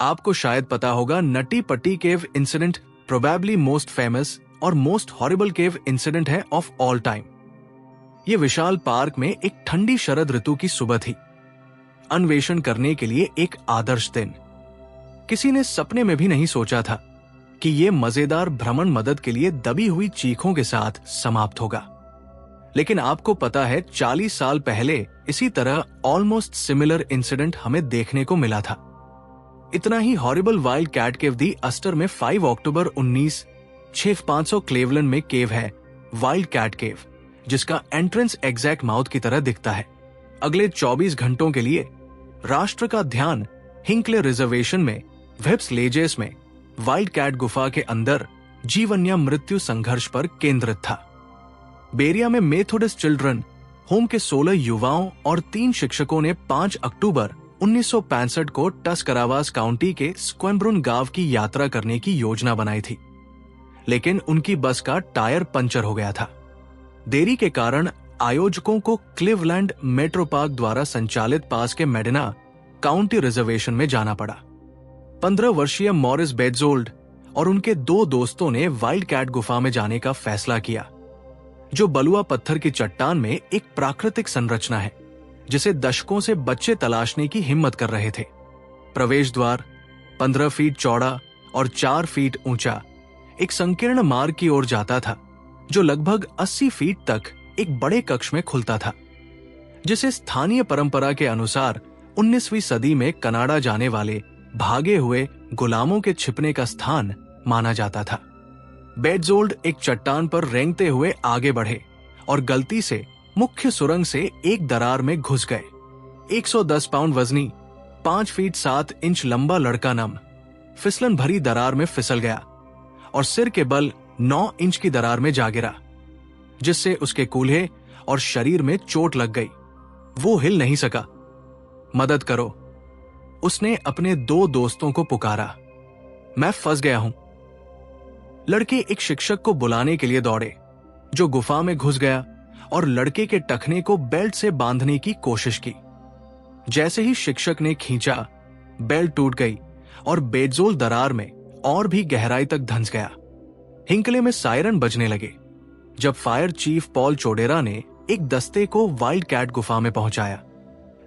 आपको शायद पता होगा नटी पट्टी केव इंसिडेंट प्रोबेबली मोस्ट फेमस और मोस्ट हॉरिबल केव इंसिडेंट है ऑफ ऑल टाइम। ये विशाल पार्क में एक ठंडी शरद ऋतु की सुबह थी। अन्वेषण करने के लिए एक आदर्श दिन। किसी ने सपने में भी नहीं सोचा था कि ये मजेदार भ्रमण मदद के लिए दबी हुई चीखों के साथ समाप्त होगा। लेकिन आपको पता है 40 साल पहले इसी तरह ऑलमोस्ट सिमिलर इंसिडेंट हमें देखने को मिला था। इतना ही हॉरिबल वाइल्ड कैट केव दी अस्टर में 5 अक्टूबर 1965 क्लेवलैंड में केव है वाइल्ड कैट केव, जिसका एंट्रेंस एग्जैक्ट माउथ की तरह दिखता है। अगले 24 घंटों के लिए राष्ट्र का ध्यान हिंकले रिजर्वेशन में वेब्स लेजेस में वाइल्ड कैट गुफा के अंदर जीवन या मृत्यु संघर्ष पर केंद्रित था। बेरिया में मेथोडिस्ट चिल्ड्रन होम के 16 युवाओं और 3 शिक्षकों ने 5 अक्टूबर 1965 को टस्करावास काउंटी के स्क्वेम्ब्रुन गांव की यात्रा करने की योजना बनाई थी, लेकिन उनकी बस का टायर पंचर हो गया था। देरी के कारण आयोजकों को क्लिवलैंड मेट्रो पार्क द्वारा संचालित पास के मेडिना काउंटी रिजर्वेशन में जाना पड़ा। 15 वर्षीय मॉरिस बेड्जोल्ड और उनके 2 दोस्तों ने वाइल्ड कैट गुफा में जाने का फैसला किया, जो बलुआ पत्थर की चट्टान में एक प्राकृतिक संरचना है जिसे दशकों से बच्चे तलाशने की हिम्मत कर रहे थे। प्रवेश द्वार 15 फीट चौड़ा और 4 फीट ऊंचा एक संकीर्ण मार्ग की ओर जाता था, जो लगभग 80 फीट तक एक बड़े कक्ष में खुलता था, जिसे स्थानीय परंपरा के अनुसार 19वीं सदी में कनाडा जाने वाले भागे हुए गुलामों के छिपने का स्थान माना जाता था। बेड्जोल्ड एक चट्टान पर रेंगते हुए आगे बढ़े और गलती से मुख्य सुरंग से एक दरार में घुस गए। 110 पाउंड वजनी 5 फीट 7 इंच लंबा लड़का नम फिसलन भरी दरार में फिसल गया और सिर के बल 9 इंच की दरार में जा गिरा, जिससे उसके कूल्हे और शरीर में चोट लग गई। वो हिल नहीं सका। मदद करो, उसने अपने 2 दोस्तों को पुकारा। मैं फंस गया हूं। लड़के एक शिक्षक को बुलाने के लिए दौड़े, जो गुफा में घुस गया और लड़के के टखने को बेल्ट से बांधने की कोशिश की। जैसे ही शिक्षक ने खींचा, बेल्ट टूट गई और बेड्जोल दरार में और भी गहराई तक धंस गया। हिंकले में सायरन बजने लगे जब फायर चीफ पॉल चोडेरा ने एक दस्ते को वाइल्ड कैट गुफा में पहुंचाया,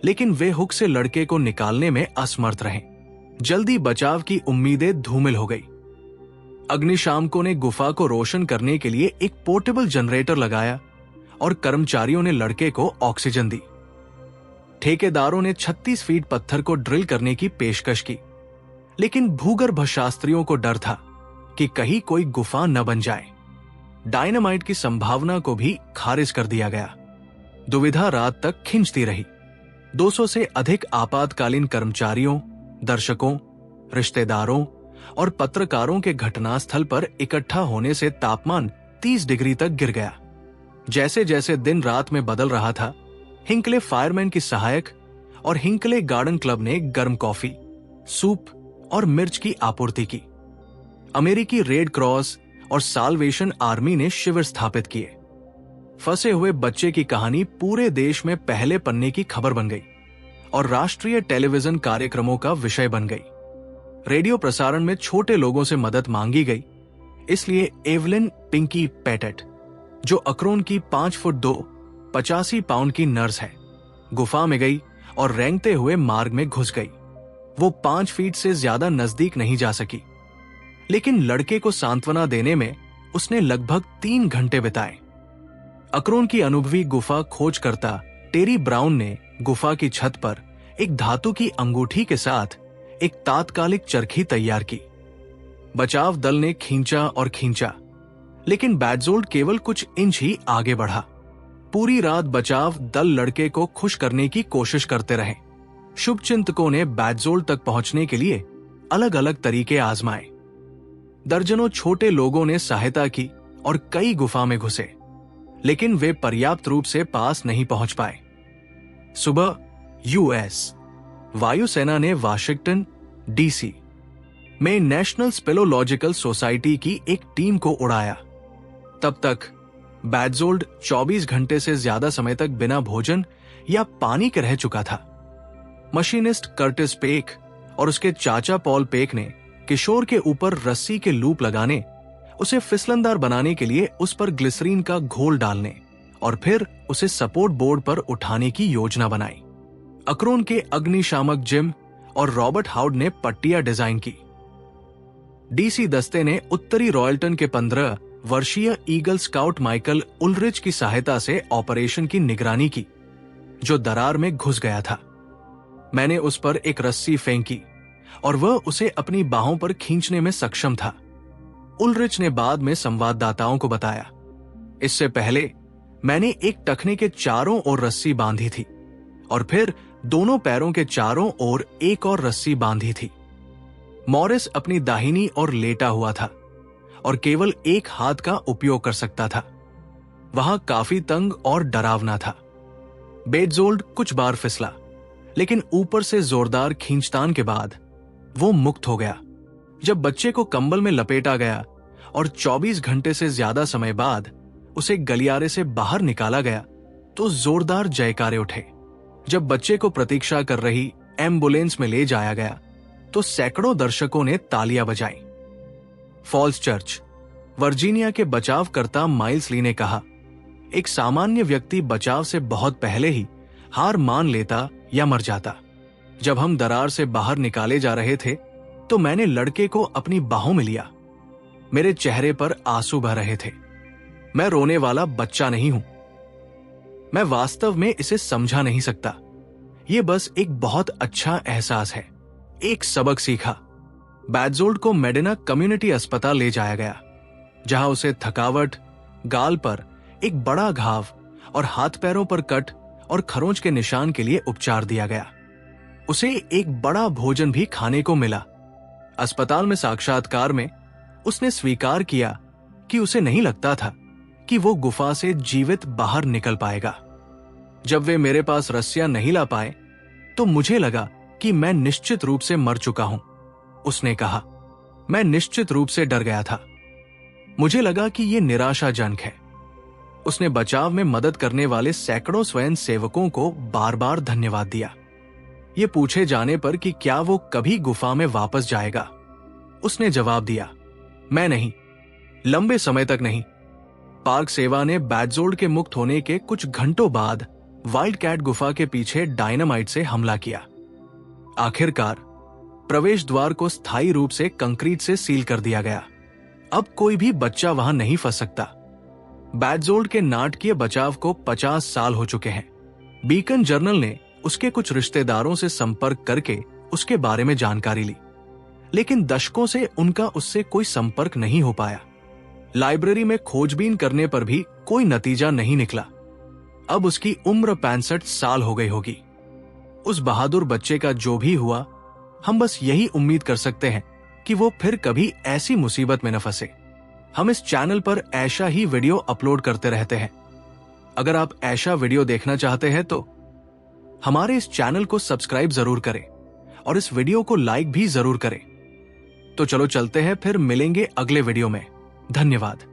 लेकिन वे हुक से लड़के को निकालने में असमर्थ रहे। जल्दी बचाव की उम्मीदें धूमिल हो गई। अग्निशामकों ने गुफा को रोशन करने के लिए एक पोर्टेबल जनरेटर लगाया और कर्मचारियों ने लड़के को ऑक्सीजन दी। ठेकेदारों ने 36 फीट पत्थर को ड्रिल करने की पेशकश की, लेकिन भूगर्भ शास्त्रियों को डर था कि कहीं कोई गुफा न बन जाए। डायनामाइट की संभावना को भी खारिज कर दिया गया। दुविधा रात तक खिंचती रही। 200 से अधिक आपातकालीन कर्मचारियों, दर्शकों, रिश्तेदारों और पत्रकारों के घटनास्थल पर इकट्ठा होने से तापमान 30 डिग्री तक गिर गया। जैसे जैसे दिन रात में बदल रहा था, हिंकले फायरमैन की सहायक और हिंकले गार्डन क्लब ने गर्म कॉफी, सूप और मिर्च की आपूर्ति की। अमेरिकी रेड क्रॉस और साल्वेशन आर्मी ने शिविर स्थापित किए। फंसे हुए बच्चे की कहानी पूरे देश में पहले पन्ने की खबर बन गई और राष्ट्रीय टेलीविजन कार्यक्रमों का विषय बन गई। रेडियो प्रसारण में छोटे लोगों से मदद मांगी गई, इसलिए एवलिन पिंकी पेटेट, जो अक्रोन की 5 फुट 2 85 पाउंड की नर्स है, गुफा में गई और रेंगते हुए मार्ग में घुस गई। वो 5 फीट से ज्यादा नजदीक नहीं जा सकी, लेकिन लड़के को सांत्वना देने में उसने लगभग 3 घंटे बिताए। अक्रोन की अनुभवी गुफा खोजकर्ता टेरी ब्राउन ने गुफा की छत पर एक धातु की अंगूठी के साथ एक तात्कालिक चरखी तैयार की। बचाव दल ने खींचा और खींचा, लेकिन बेड्जोल्ड केवल कुछ इंच ही आगे बढ़ा। पूरी रात बचाव दल लड़के को खुश करने की कोशिश करते रहे। शुभचिंतकों ने बेड्जोल्ड तक पहुंचने के लिए अलग अलग तरीके आजमाए। दर्जनों छोटे लोगों ने सहायता की और कई गुफा में घुसे, लेकिन वे पर्याप्त रूप से पास नहीं पहुंच पाए। सुबह यूएस वायुसेना ने वाशिंगटन डीसी में नेशनल स्पेलोलॉजिकल सोसाइटी की एक टीम को उड़ाया। तब तक बेड्जोल्ड 24 घंटे से ज्यादा समय तक बिना भोजन या पानी के रह चुका था। मशीनिस्ट कर्टिस पेक और उसके चाचा पॉल पेक ने किशोर के ऊपर रस्सी के लूप लगाने, उसे फिसलनदार बनाने के लिए उस पर ग्लिसरीन का घोल डालने और फिर उसे सपोर्ट बोर्ड पर उठाने की योजना बनाई। अक्रोन के अग्निशामक जिम और रॉबर्ट हाउड ने पट्टियां डिजाइन की। डीसी दस्ते ने उत्तरी रॉयल्टन के 15 वर्षीय ईगल स्काउट माइकल उलरिच की सहायता से ऑपरेशन की निगरानी की, जो दरार में घुस गया था। मैंने उस पर एक रस्सी फेंकी और वह उसे अपनी बाहों पर खींचने में सक्षम था। उलरिच ने बाद में संवाददाताओं को बताया, इससे पहले मैंने एक टखने के चारों ओर रस्सी बांधी थी और फिर दोनों पैरों के चारों ओर एक और रस्सी बांधी थी। मॉरिस अपनी दाहिनी ओर लेटा हुआ था और केवल एक हाथ का उपयोग कर सकता था। वहां काफी तंग और डरावना था। बेटजोल्ड कुछ बार फिसला, लेकिन ऊपर से जोरदार खींचतान के बाद वो मुक्त हो गया। जब बच्चे को कंबल में लपेटा गया और 24 घंटे से ज्यादा समय बाद उसे गलियारे से बाहर निकाला गया तो जोरदार जयकारे उठे। जब बच्चे को प्रतीक्षा कर रही एम्बुलेंस में ले जाया गया तो सैकड़ों दर्शकों ने तालियां बजाई। फॉल्स चर्च, वर्जीनिया के बचावकर्ता माइल्स ली ने कहा, एक सामान्य व्यक्ति बचाव से बहुत पहले ही हार मान लेता या मर जाता। जब हम दरार से बाहर निकाले जा रहे थे तो मैंने लड़के को अपनी बाहों में लिया। मेरे चेहरे पर आंसू बह रहे थे। मैं रोने वाला बच्चा नहीं हूं। मैं वास्तव में इसे समझा नहीं सकता। यह बस एक बहुत अच्छा एहसास है। एक सबक सीखा। बेटजोल्ड को मेडिना कम्युनिटी अस्पताल ले जाया गया, जहां उसे थकावट, गाल पर एक बड़ा घाव और हाथ पैरों पर कट और खरोंच के निशान के लिए उपचार दिया गया। उसे एक बड़ा भोजन भी खाने को मिला। अस्पताल में साक्षात्कार में उसने स्वीकार किया कि उसे नहीं लगता था कि वो गुफा से जीवित बाहर निकल पाएगा। जब वे मेरे पास रस्सियां नहीं ला पाए तो मुझे लगा कि मैं निश्चित रूप से मर चुका हूं। उसने कहा, मैं निश्चित रूप से डर गया था। मुझे लगा कि यह निराशाजनक है। उसने बचाव में मदद करने वाले सैकड़ों स्वयं सेवकों को बार बार धन्यवाद दिया। ये पूछे जाने पर कि क्या वो कभी गुफा में वापस जाएगा, उसने जवाब दिया, मैं नहीं, लंबे समय तक नहीं। पार्क सेवा ने बेटजोल्ड के मुक्त होने के कुछ घंटों बाद वाइल्ड कैट गुफा के पीछे डायनामाइट से हमला किया। आखिरकार प्रवेश द्वार को स्थायी रूप से कंक्रीट से सील कर दिया गया। अब कोई भी बच्चा वहां नहीं फंस सकता। बेटजोल्ड के नाटकीय बचाव को 50 साल हो चुके हैं। बीकन जर्नल ने उसके कुछ रिश्तेदारों से संपर्क करके उसके बारे में जानकारी ली, लेकिन दशकों से उनका उससे कोई संपर्क नहीं हो पाया। लाइब्रेरी में खोजबीन करने पर भी कोई नतीजा नहीं निकला। अब उसकी उम्र 65 साल हो गई होगी। उस बहादुर बच्चे का जो भी हुआ, हम बस यही उम्मीद कर सकते हैं कि वो फिर कभी ऐसी मुसीबत में न फंसे। हम इस चैनल पर ऐसा ही वीडियो अपलोड करते रहते हैं। अगर आप ऐसा वीडियो देखना चाहते हैं तो हमारे इस चैनल को सब्सक्राइब जरूर करें और इस वीडियो को लाइक भी जरूर करें। तो चलो चलते हैं, फिर मिलेंगे अगले वीडियो में। धन्यवाद।